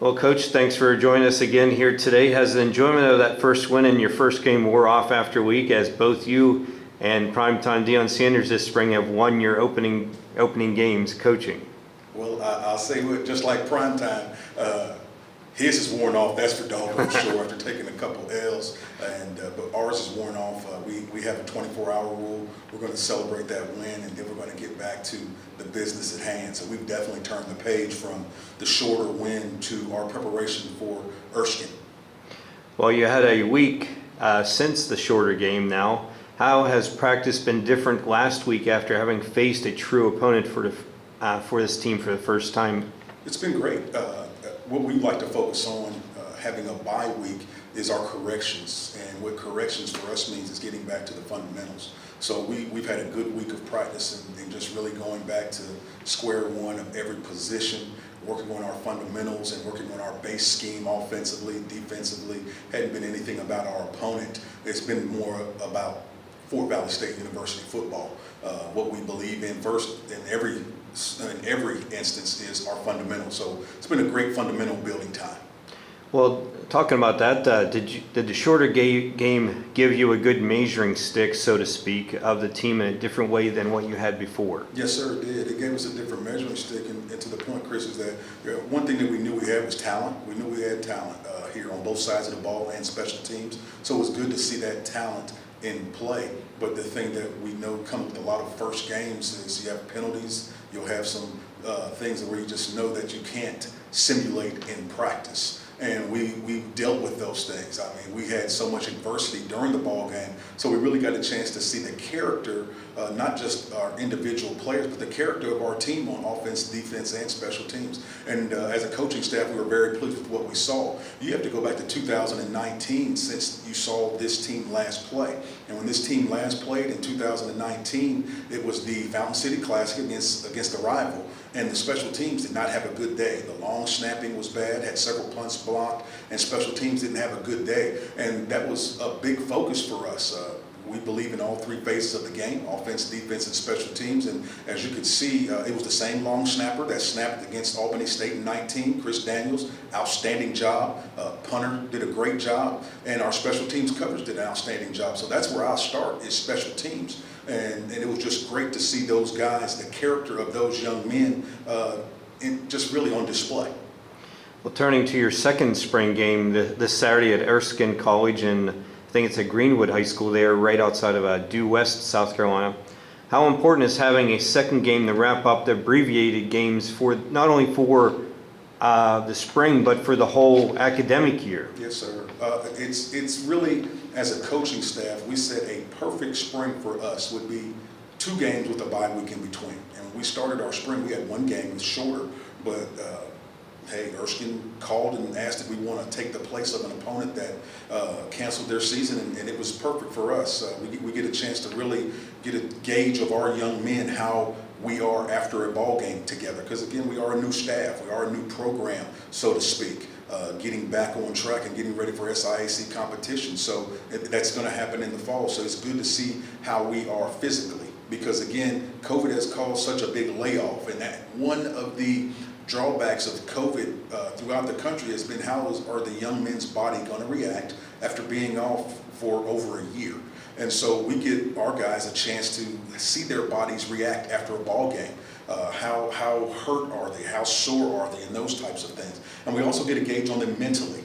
Well, Coach, thanks for joining us again here today. Has the enjoyment of that first win in your first game wore off after a week, as both you and primetime Deion Sanders this spring have won your opening games coaching? Well, I'll say just like primetime, his is worn off. That's for doggone sure. After taking a couple L's, but ours is worn off. We have a 24-hour rule. We're going to celebrate that win, and then we're going to get back to the business at hand. So we've definitely turned the page from the shorter win to our preparation for Erskine. Well, you had a week since the shorter game now. How has practice been different last week after having faced a true opponent for this team for the first time? It's been great. What we like to focus on having a bye week is our corrections, and what corrections for us means is getting back to the fundamentals. So we've had a good week of practice and just really going back to square one of every position, working on our fundamentals and working on our base scheme offensively, defensively. Hadn't been anything about our opponent. It's been more about Fort Valley State University football. What we believe in first in every instance is our fundamentals. So it's been a great fundamental building time. Well, talking about that, did the shorter game give you a good measuring stick, so to speak, of the team in a different way than what you had before? Yes, sir, it did. It gave us a different measuring stick, and to the point, Chris, is that one thing that we knew we had was talent. We knew we had talent here on both sides of the ball and special teams. So it was good to see that talent in play. But the thing that we know comes with a lot of first games is you have penalties. You'll have some things where you just know that you can't simulate in practice. And we dealt with those things. I mean, we had so much adversity during the ball game, so we really got a chance to see the character, not just our individual players, but the character of our team on offense, defense, and special teams. And as a coaching staff, we were very pleased with what we saw. You have to go back to 2019 since you saw this team last play. And when this team last played in 2019, it was the Fountain City Classic against a rival. And the special teams did not have a good day. The long snapping was bad, had several punts blocked, and special teams didn't have a good day. And that was a big focus for us. We believe in all three phases of the game, offense, defense, and special teams. And as you could see, it was the same long snapper that snapped against Albany State in 19, Chris Daniels, outstanding job. Punter did a great job, and our special teams coverage did an outstanding job. So that's where I'll start, is special teams. And it was just great to see those guys, the character of those young men, just really on display. Well, turning to your second spring game this Saturday at Erskine College, and I think it's at Greenwood High School there, right outside of Due West, South Carolina. How important is having a second game to wrap up the abbreviated games for not only for the spring, but for the whole academic year? Yes, sir. It's really, as a coaching staff, we said a perfect spring for us would be 2 games with a bye week in between. And when we started our spring, we had 1 game that's shorter, but hey, Erskine called and asked if we want to take the place of an opponent that canceled their season, and it was perfect for us. We get a chance to really get a gauge of our young men, how we are after a ball game together. Because again, we are a new staff, we are a new program, so to speak, getting back on track and getting ready for SIAC competition. So that's going to happen in the fall. So it's good to see how we are physically, because again, COVID has caused such a big layoff, and that one of the drawbacks of COVID throughout the country has been, how are the young men's body going to react after being off for over a year. And so we give our guys a chance to see their bodies react after a ball game. How hurt are they? How sore are they? And those types of things. And we also get a gauge on them mentally.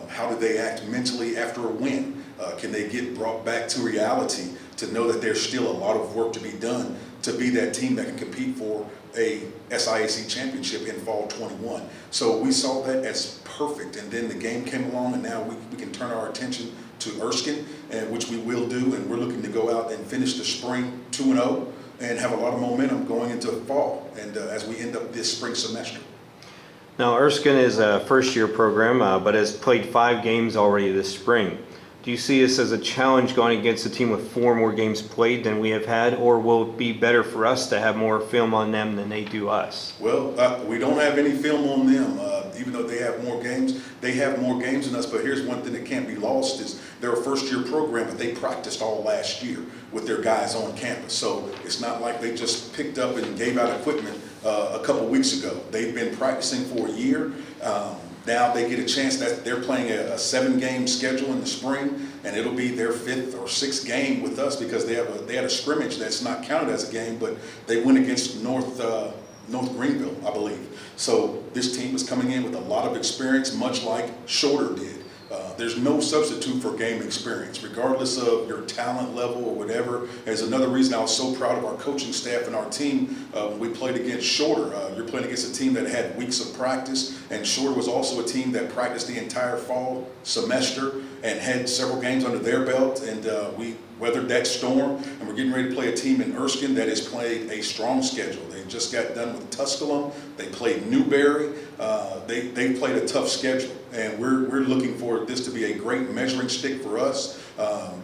How do they act mentally after a win? Can they get brought back to reality to know that there's still a lot of work to be done to be that team that can compete for a SIAC championship in fall 21. So we saw that as perfect, and then the game came along, and now we can turn our attention to Erskine, which we will do, and we're looking to go out and finish the spring 2-0 and have a lot of momentum going into fall, and as we end up this spring semester. Now, Erskine is a first-year program, but has played 5 games already this spring. Do you see this as a challenge going against a team with 4 more games played than we have had, or will it be better for us to have more film on them than they do us? Well, we don't have any film on them. Even though they have more games than us. But here's one thing that can't be lost is they're a first-year program, but they practiced all last year with their guys on campus. So it's not like they just picked up and gave out equipment a couple weeks ago. They've been practicing for a year. Now they get a chance that they're playing a 7-game schedule in the spring, and it'll be their 5th or 6th game with us because they had a scrimmage that's not counted as a game, but they went against North Greenville, I believe. So this team is coming in with a lot of experience, much like Shorter did. There's no substitute for game experience, regardless of your talent level or whatever. There's another reason I was so proud of our coaching staff and our team when we played against Shorter. You're playing against a team that had weeks of practice, and Shorter was also a team that practiced the entire fall semester and had several games under their belt, and we weathered that storm, and we're getting ready to play a team in Erskine that has played a strong schedule. They just got done with Tusculum. They played Newberry. They played a tough schedule, and we're looking for this to be a great measuring stick for us.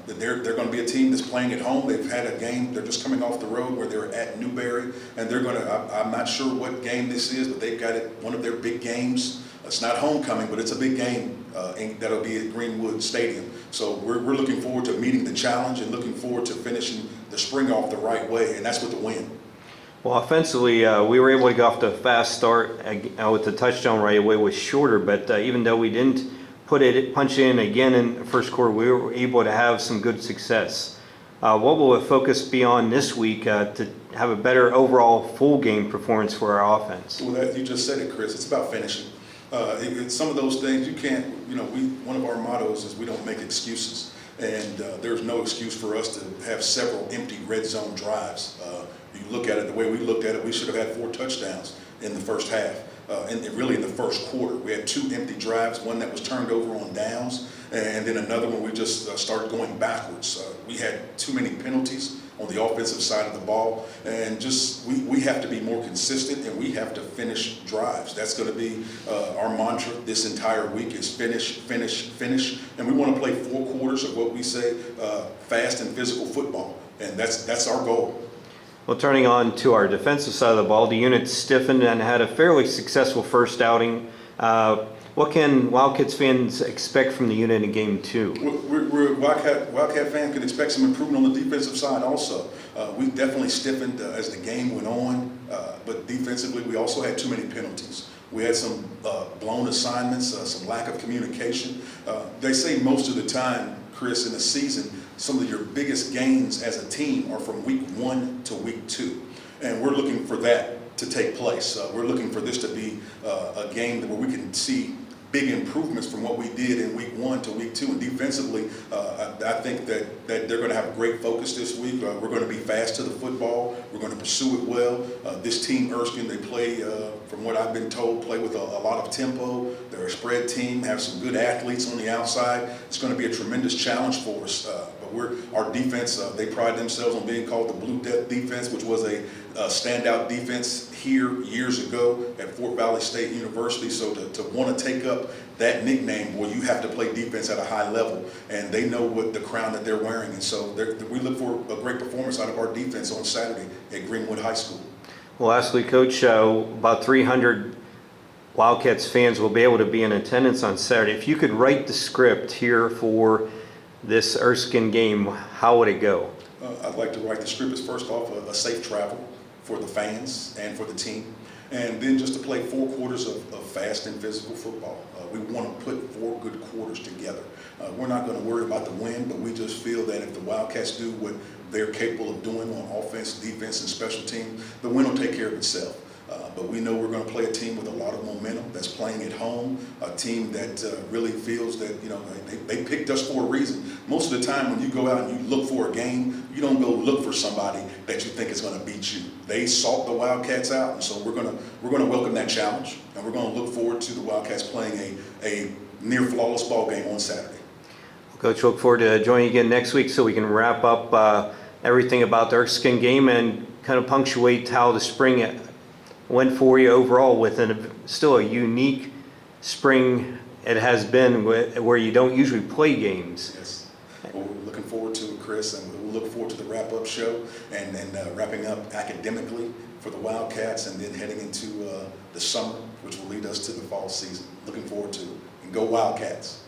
They're going to be a team that's playing at home. They've had a game. They're just coming off the road where they're at Newberry, and they're going to. I'm not sure what game this is, but they've got it one of their big games. It's not homecoming, but it's a big game that'll be at Greenwood Stadium. So we're looking forward to meeting the challenge and looking forward to finishing the spring off the right way, and that's with the win. Well, offensively, we were able to get off to a fast start with the touchdown right away with Shorter, but even though we didn't punch in again in the first quarter, we were able to have some good success. What will the focus be on this week to have a better overall full game performance for our offense? Well, you just said it, Chris. It's about finishing. It's some of those things you can't, one of our mottos is we don't make excuses. And there's no excuse for us to have several empty red zone drives. You look at it the way we looked at it, we should have had 4 touchdowns in the first half. And really in the first quarter, we had 2 empty drives, one that was turned over on downs, and then another one we just started going backwards. We had too many penalties on the offensive side of the ball, and just we have to be more consistent, and we have to finish drives. That's going to be our mantra this entire week is finish, finish, finish, and we want to play 4 quarters of what we say fast and physical football, and that's our goal. Well, turning on to our defensive side of the ball, the unit stiffened and had a fairly successful first outing. What can Wildcats fans expect from the unit in Game 2? Wildcat fan can expect some improvement on the defensive side also. We definitely stiffened as the game went on, but defensively we also had too many penalties. We had some blown assignments, some lack of communication. They say most of the time, Chris, in a season, some of your biggest gains as a team are from week 1 to week 2. And we're looking for that to take place. We're looking for this to be a game where we can see big improvements from what we did in week 1 to week 2. And defensively, I think that they're going to have a great focus this week. We're going to be fast to the football. We're going to pursue it well. This team, Erskine, they play, from what I've been told, play with a lot of tempo. They're a spread team, have some good athletes on the outside. It's going to be a tremendous challenge for us. But our defense, they pride themselves on being called the Blue Death defense, which was a standout defense here years ago at Fort Valley State University. So to want to take up that nickname, well, you have to play defense at a high level, and they know what the crown that they're wearing. And so we look for a great performance out of our defense on Saturday at Greenwood High School. Well, lastly, Coach, about 300 Wildcats fans will be able to be in attendance on Saturday. If you could write the script here for this Erskine game, how would it go? I'd like to write the script as first off a safe travel for the fans and for the team, and then just to play 4 quarters of fast and physical football. We want to put 4 good quarters together. We're not going to worry about the win, but we just feel that if the Wildcats do what they're capable of doing on offense, defense, and special teams, the win will take care of itself. But we know we're going to play a team with a lot of momentum that's playing at home, a team that really feels that, they picked us for a reason. Most of the time when you go out and you look for a game, you don't go look for somebody that you think is going to beat you. They sought the Wildcats out, and so we're going to welcome that challenge, and we're going to look forward to the Wildcats playing a near flawless ball game on Saturday. Coach, look forward to joining you again next week so we can wrap up everything about the Erskine game and kind of punctuate how the spring went for you overall with still a unique spring it has been where you don't usually play games. Yes. Well, we're looking forward to it, Chris, and we'll look forward to the wrap-up show and wrapping up academically for the Wildcats and then heading into the summer, which will lead us to the fall season. Looking forward to it. And go Wildcats.